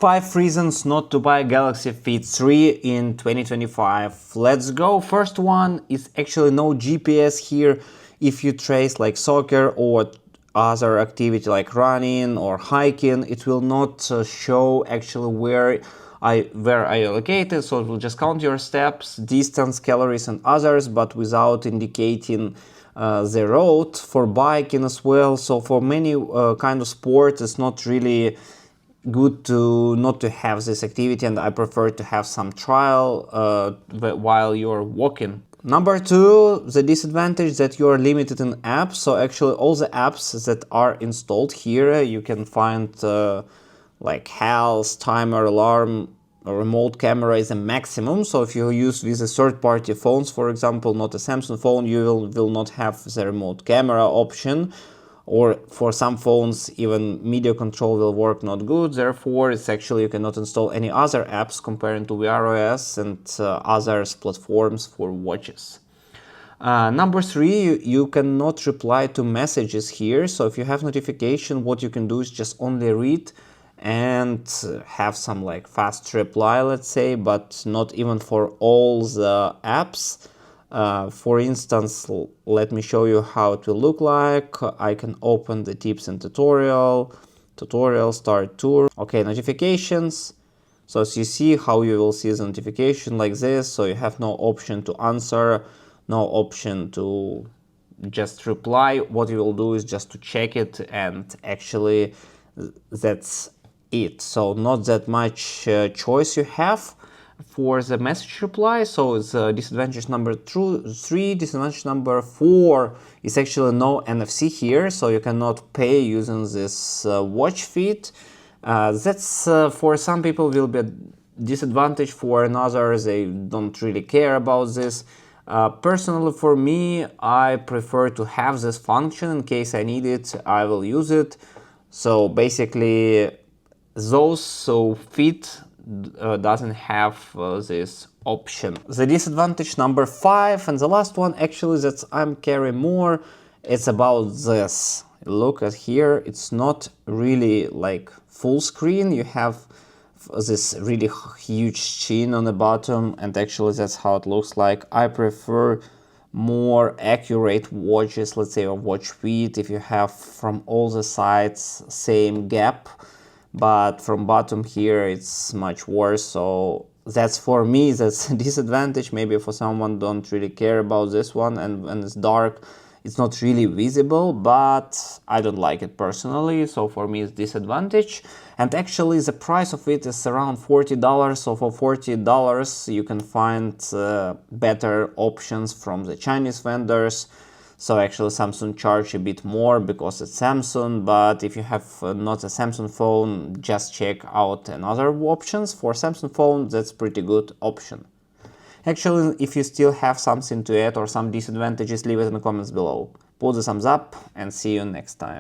5 reasons not to buy Galaxy Fit 3 in 2025. Let's go. First one is actually no GPS here. If you trace like soccer or other activity like running or hiking, it will not show actually where are you located, so it will just count your steps, distance, calories and others, but without indicating the road. For biking as well, so for many kind of sports it's not really good to not to have this activity, and I prefer to have some trial while you're walking. Number 2, the disadvantage that you are limited in apps. So actually all the apps that are installed here, you can find like health, timer, alarm, remote camera is a maximum. So if you use with a third-party phones, for example, not a Samsung phone, you will not have the remote camera option. Or for some phones, even media control will work not good. Therefore, it's actually you cannot install any other apps comparing to wearOS and other platforms for watches. Number 3, you cannot reply to messages here. So if you have notification, what you can do is just only read and have some like fast reply, let's say, but not even for all the apps. For instance, let me show you how it will look like. I can open the tips and tutorial, start tour. Okay, notifications. So as you see how you will see the notification like this. So you have no option to answer, no option to just reply. What you will do is just to check it, and actually that's it. So not that much choice you have for the message reply. So it's disadvantage number 3. Disadvantage number 4 is actually no NFC here, so you cannot pay using this watch fit. That's for some people will be a disadvantage, for others they don't really care about this. Personally for me, I prefer to have this function. In case I need it, I will use it. So basically those Fit doesn't have this option. The disadvantage number 5 and the last one actually that I'm carrying more, it's about this. Look at here, it's not really like full screen. You have this really huge chin on the bottom, and actually that's how it looks like. I prefer more accurate watches, let's say a watch fit, if you have from all the sides same gap, but from bottom here it's much worse. So that's for me, that's a disadvantage. Maybe for someone don't really care about this one, and when it's dark it's not really visible, but I don't like it personally, so for me it's disadvantage. And actually the price of it is around $40, so for $40 you can find better options from the Chinese vendors. So actually Samsung charge a bit more because it's Samsung, but if you have not a Samsung phone, just check out another options. For Samsung phone, that's pretty good option. Actually, if you still have something to add or some disadvantages, leave it in the comments below. Put the thumbs up and see you next time.